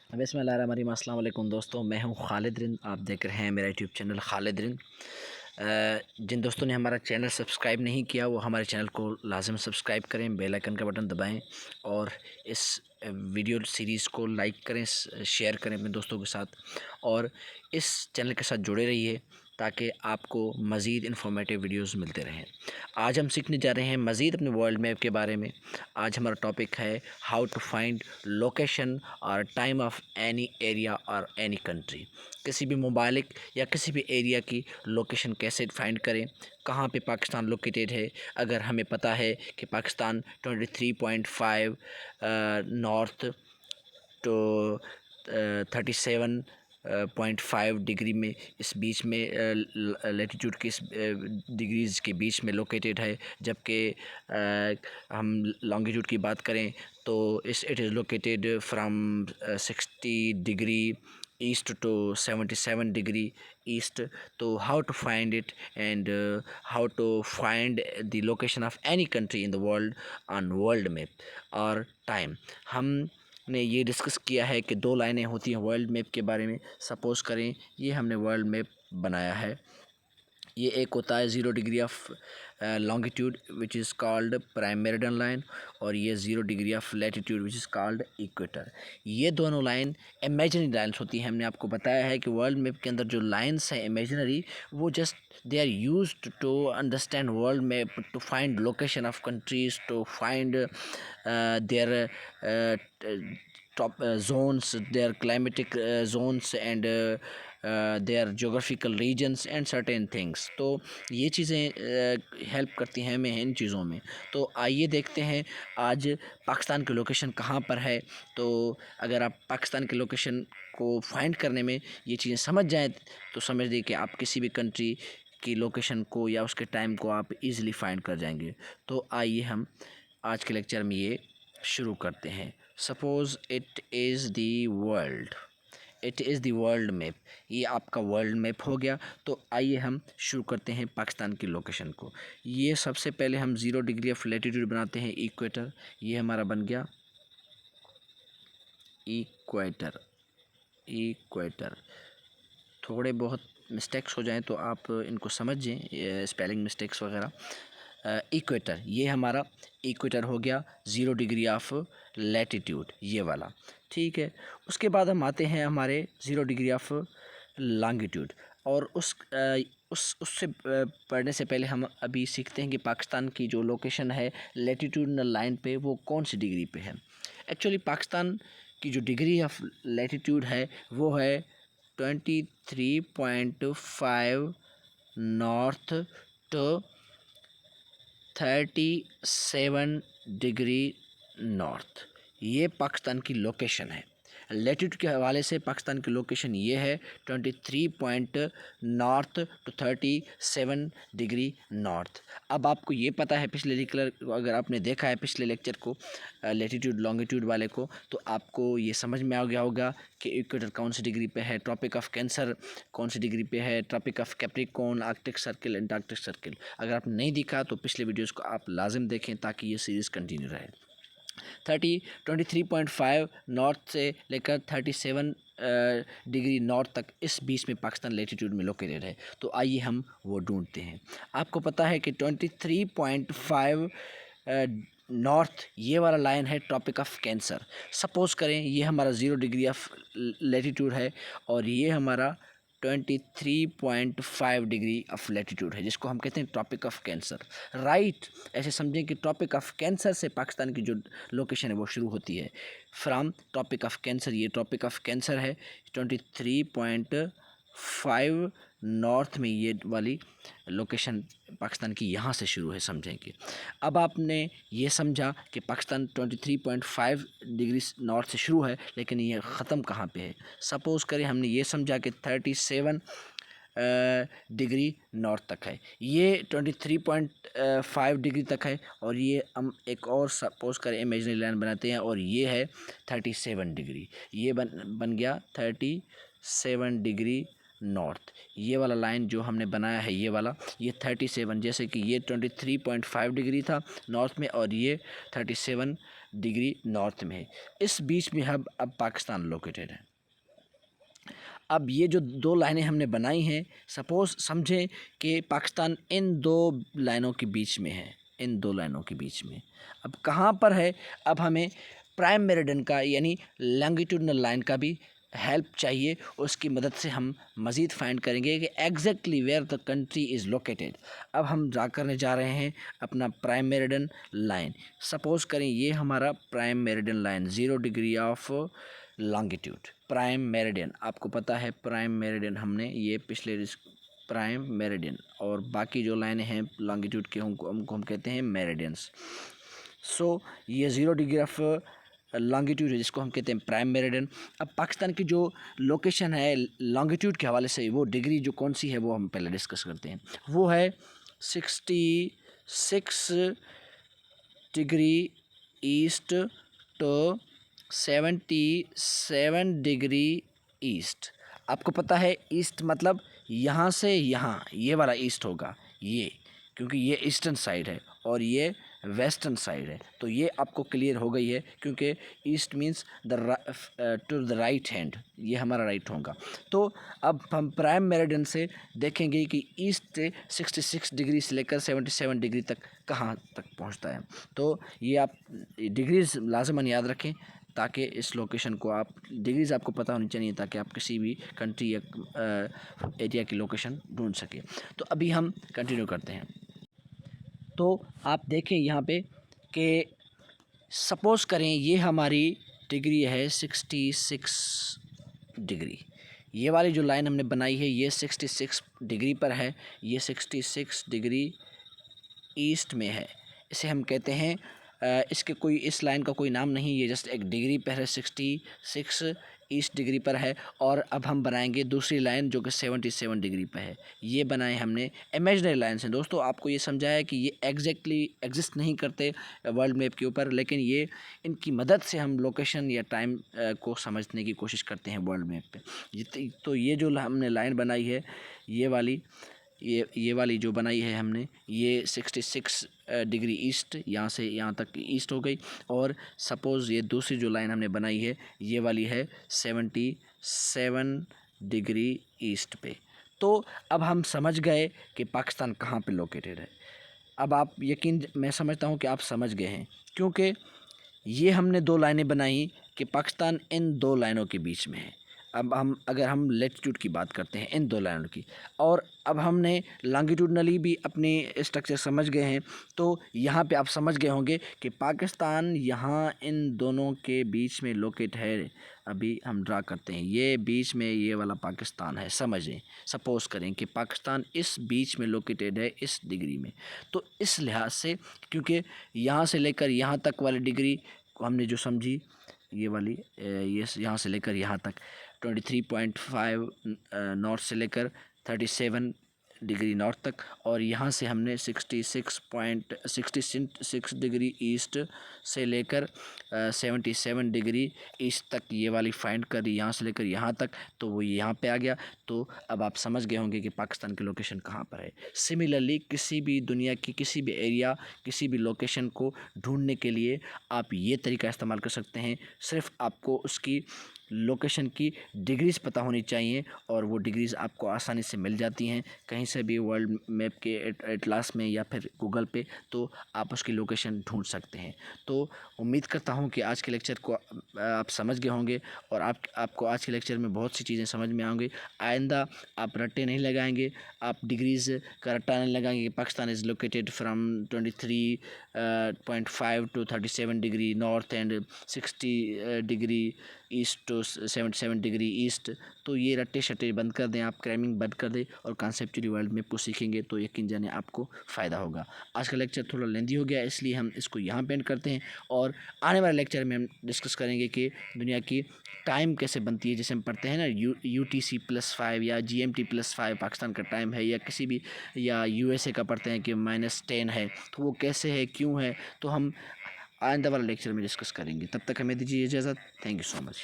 बिस्मिल्लाहिर्रहमानिर्रहीम। अस्सलाम वालेकुम दोस्तों, मैं हूं खालिद रिंद। आप देख रहे हैं मेरा यूट्यूब चैनल खालिद रिंद। जिन दोस्तों ने हमारा चैनल सब्सक्राइब नहीं किया वो हमारे चैनल को लाजिम सब्सक्राइब करें, बेल आइकन का बटन दबाएं और इस वीडियो सीरीज़ को लाइक करें, शेयर करें अपने दोस्तों के साथ और इस चैनल के साथ जुड़े रहिए ताकि आपको मज़ीद इन्फॉर्मेटिव वीडियोस मिलते रहें। आज हम सीखने जा रहे हैं मज़ीद अपने वर्ल्ड मैप के बारे में। आज हमारा टॉपिक है हाउ टू फाइंड लोकेशन और टाइम ऑफ एनी एरिया और एनी कंट्री। किसी भी ममालिक या किसी भी एरिया की लोकेशन कैसे फाइंड करें, कहाँ पे पाकिस्तान लोकेटेड है। अगर हमें पता है कि पाकिस्तान 23.5 नॉर्थ तो 37.5 डिग्री में, इस बीच में लेटीट्यूड के इस डिग्रीज़ के बीच में लोकेटेड है, जबकि हम लॉन्गिट्यूड की बात करें तो it is located from 60 degree east to 77 degree east. तो how to find it and how to find the location of any country in the world on world map और टाइम। हमने ये डिस्कस किया है कि दो लाइनें होती हैं वर्ल्ड मैप के बारे में। सपोज़ करें ये हमने वर्ल्ड मैप बनाया है, ये एक होता है 0 degree of longitude which is called prime meridian line, और ये 0 degree of latitude which is called equator. ये दोनों लाइन इमेजिनरी लाइन्स होती हैं। हमने आपको बताया है कि वर्ल्ड मैप के अंदर जो लाइन्स हैं इमेजिनरी, वो just they are used to understand world map, to find location of countries, to find their top zones, their climatic zones and their geographical regions and certain things। तो ये चीज़ें help करती हैं हमें इन चीज़ों में। तो आइए देखते हैं आज पाकिस्तान की लोकेशन कहाँ पर है। तो अगर आप पाकिस्तान की लोकेशन को फाइंड करने में ये चीज़ें समझ जाएँ तो समझ लीजिए कि आप किसी भी कंट्री की लोकेशन को या उसके टाइम को आप इजीली फाइंड कर जाएंगे। तो आइए हम आज के लेक्चर में ये शुरू करते हैं। Suppose it is the world map. ये आपका वर्ल्ड मैप हो गया। तो आइए हम शुरू करते हैं पाकिस्तान की लोकेशन को। ये सबसे पहले हम 0 डिग्री ऑफ लैटिट्यूड बनाते हैं, इक्वेटर। ये हमारा बन गया इक्वेटर। थोड़े बहुत मिस्टेक्स हो जाएं तो आप इनको समझें, स्पेलिंग मिस्टेक्स वगैरह। इक्वेटर, ये हमारा इक्वेटर हो गया 0 डिग्री ऑफ लैटिट्यूड, ये वाला। ठीक है, उसके बाद हम आते हैं हमारे 0 डिग्री ऑफ लॉन्गिट्यूड। और उससे पढ़ने से पहले हम अभी सीखते हैं कि पाकिस्तान की जो लोकेशन है लैटिट्यूडनल लाइन पे वो कौन सी डिग्री पे है। एक्चुअली पाकिस्तान की जो डिग्री ऑफ लैटिट्यूड है वो है 23.5 नॉर्थ टू 37 डिग्री नॉर्थ। ये पाकिस्तान की लोकेशन है। लैटिट्यूड के हवाले से पाकिस्तान की लोकेशन ये है 23 point north to 37 degree north. अब आपको ये पता है, पिछले लेक्चर अगर आपने देखा है पिछले लेक्चर को लैटिट्यूड लॉन्गिट्यूड वाले को, तो आपको ये समझ में आ गया होगा कि इक्वेटर कौन सी डिग्री पे है, ट्रॉपिक ऑफ कैंसर कौन सी डिग्री पे है, Tropic of Capricorn, Arctic Circle, Antarctic Circle. अगर आपने नहीं देखा तो पिछले वीडियोज़ को आप लाजिम देखें ताकि ये सीरीज़ कंटिन्यू रहे। 23.5 नॉर्थ से लेकर 37 डिग्री नॉर्थ तक इस बीच में पाकिस्तान लैटिट्यूड में लोकेटेड है। तो आइए हम वो ढूंढते हैं। आपको पता है कि 23.5 नॉर्थ ये वाला लाइन है ट्रॉपिक ऑफ कैंसर। सपोज़ करें ये हमारा 0 डिग्री ऑफ लैटिट्यूड है और ये हमारा 23.5 डिग्री ऑफ लैटिट्यूड है, जिसको हम कहते हैं ट्रॉपिक ऑफ कैंसर। राइट, ऐसे समझें कि ट्रॉपिक ऑफ कैंसर से पाकिस्तान की जो लोकेशन है वो शुरू होती है फ्राम ट्रॉपिक ऑफ कैंसर। ये ट्रॉपिक ऑफ कैंसर है 23.5 नॉर्थ में, ये वाली लोकेशन पाकिस्तान की यहाँ से शुरू है, समझेंगे। अब आपने ये समझा कि पाकिस्तान 23.5 डिग्री नॉर्थ से शुरू है, लेकिन ये ख़त्म कहाँ पे है। सपोज़ करें हमने ये समझा कि 37 डिग्री नॉर्थ तक है, ये 23.5 डिग्री तक है, और ये हम एक और सपोज़ करें इमेजिनरी लाइन बनाते हैं और ये है 37 डिग्री। ये बन गया 37 डिग्री नॉर्थ। ये वाला लाइन जो हमने बनाया है ये वाला, ये 37, जैसे कि ये 23.5 डिग्री था नॉर्थ में और ये 37 डिग्री नॉर्थ में है। इस बीच में अब पाकिस्तान लोकेटेड है। अब ये जो दो लाइनें हमने बनाई हैं, सपोज़ समझें कि पाकिस्तान इन दो लाइनों के बीच में है, इन दो लाइनों के बीच में। अब कहाँ पर है? अब हमें प्राइम मेरिडियन का यानी लॉन्गिट्यूडनल लाइन का भी हेल्प चाहिए। उसकी मदद से हम मज़ीद फाइंड करेंगे कि exactly where the country is located. अब हम करने जा रहे हैं अपना प्राइम मेरिडियन लाइन। सपोज़ करें ये हमारा prime meridian line 0 degree of longitude. Prime meridian आपको पता है, प्राइम मेरिडियन हमने ये पिछले प्राइम मेरिडियन, और बाकी जो लाइनें हैं लॉन्गिट्यूड के हमको हम कहते हैं मेरिडियंस। सो ये 0 डिग्री ऑफ लॉन्गिट्यूड है जिसको हम कहते हैं प्राइम मेरिडियन। अब पाकिस्तान की जो लोकेशन है लॉन्गिट्यूड के हवाले से, वो डिग्री जो कौन सी है वो हम पहले डिस्कस करते हैं। वो है 66 degree east to 77 degree east. आपको पता है ईस्ट मतलब यहाँ से यहाँ, ये वाला ईस्ट होगा ये, क्योंकि ये ईस्टर्न साइड है और ये वेस्टर्न साइड है। तो ये आपको क्लियर हो गई है, क्योंकि east means to the right hand, ये हमारा राइट होगा। तो अब हम प्राइम मेरिडियन से देखेंगे कि ईस्ट से 66 डिग्री से लेकर 77 डिग्री तक कहाँ तक पहुँचता है। तो ये आप डिग्रीज लाजमन याद रखें, ताकि इस लोकेशन को आप डिग्रीज़ आपको पता होनी चाहिए, ताकि आप किसी भी कंट्री या एरिया की लोकेशन ढूंढ सकें। तो अभी हम कंटिन्यू करते हैं। तो आप देखें यहाँ पे कि सपोज़ करें ये हमारी डिग्री है 66 डिग्री। ये वाली जो लाइन हमने बनाई है ये 66 डिग्री पर है, ये 66 डिग्री ईस्ट में है। इसे हम कहते हैं इसके कोई, इस लाइन का कोई नाम नहीं, ये जस्ट एक डिग्री पर है, 66 ईस्ट डिग्री पर है। और अब हम बनाएंगे दूसरी लाइन जो कि 77 डिग्री पर है। ये बनाए हमने इमेजिनरी लाइन से। दोस्तों आपको ये समझाया कि ये एग्जैक्टली एग्जिस्ट नहीं करते वर्ल्ड मैप के ऊपर, लेकिन ये इनकी मदद से हम लोकेशन या टाइम को समझने की कोशिश करते हैं वर्ल्ड मैप पे। तो ये जो हमने लाइन बनाई है ये वाली जो बनाई है हमने, ये 66 डिग्री ईस्ट, यहाँ से यहाँ तक ईस्ट हो गई। और सपोज़ ये दूसरी जो लाइन हमने बनाई है ये वाली है 77 डिग्री ईस्ट पे। तो अब हम समझ गए कि पाकिस्तान कहाँ पे लोकेटेड है। अब आप मैं समझता हूँ कि आप समझ गए हैं, क्योंकि ये हमने दो लाइनें बनाई कि पाकिस्तान इन दो लाइनों के बीच में है। अब अगर हम लैटिट्यूड की बात करते हैं इन दो लाइनों की, और अब हमने लॉन्गिट्यूडनली भी अपनी स्ट्रक्चर समझ गए हैं, तो यहाँ पे आप समझ गए होंगे कि पाकिस्तान यहाँ इन दोनों के बीच में लोकेट है। अभी हम ड्रा करते हैं, ये बीच में ये वाला पाकिस्तान है, समझें। सपोज़ करें कि पाकिस्तान इस बीच में लोकेटेड है इस डिग्री में। तो इस लिहाज से, क्योंकि यहाँ से लेकर यहाँ तक वाली डिग्री को हमने जो समझी, ये वाली ये यहाँ से लेकर यहाँ तक 23.5 नॉर्थ से लेकर 37 डिग्री नॉर्थ तक, और यहाँ से हमने 66 डिग्री ईस्ट से लेकर 77 डिग्री ईस्ट तक ये वाली फाइंड कर दी, यहाँ से लेकर यहाँ तक, तो वो यहाँ पे आ गया। तो अब आप समझ गए होंगे कि पाकिस्तान की लोकेशन कहाँ पर है। सिमिलरली किसी भी दुनिया की किसी भी एरिया, किसी भी लोकेशन को ढूंढने के लिए आप ये तरीका इस्तेमाल कर सकते हैं। सिर्फ आपको उसकी लोकेशन की डिग्रीज़ पता होनी चाहिए, और वो डिग्रीज़ आपको आसानी से मिल जाती हैं कहीं से भी वर्ल्ड मैप के एटलास में या फिर गूगल पे, तो आप उसकी लोकेशन ढूंढ सकते हैं। तो उम्मीद करता हूँ कि आज के लेक्चर को आप समझ गए होंगे, और आपको आज के लेक्चर में बहुत सी चीज़ें समझ में आएंगी। आइंदा आप रट्टे नहीं लगाएंगे, आप डिग्रीज़ का रट्टा नहीं लगाएंगे कि Pakistan is located from 23.5 to 37 degree north and 60 degree east to 77 degree east. तो ये रट्टे शट्टे बंद कर दें, आप क्रैमिंग बंद कर दें, और कॉन्सेप्चुअली वर्ल्ड मैप को सीखेंगे तो यकीन जाने आपको फ़ायदा होगा। आज का लेक्चर थोड़ा लेंदी हो गया, इसलिए हम इसको यहाँ पे एंड करते हैं, और आने वाले लेक्चर में हम डिस्कस करेंगे कि दुनिया की टाइम कैसे बनती है। जैसे हम पढ़ते हैं ना UTC+5 या GMT+5 पाकिस्तान का टाइम है, या किसी भी, या USA का पढ़ते हैं कि -10 है, तो वो कैसे है, क्यों है, तो हम आइंदा वाले लेक्चर में डिस्कस करेंगे। तब तक हमें दीजिए इजाज़त। Thank you so much.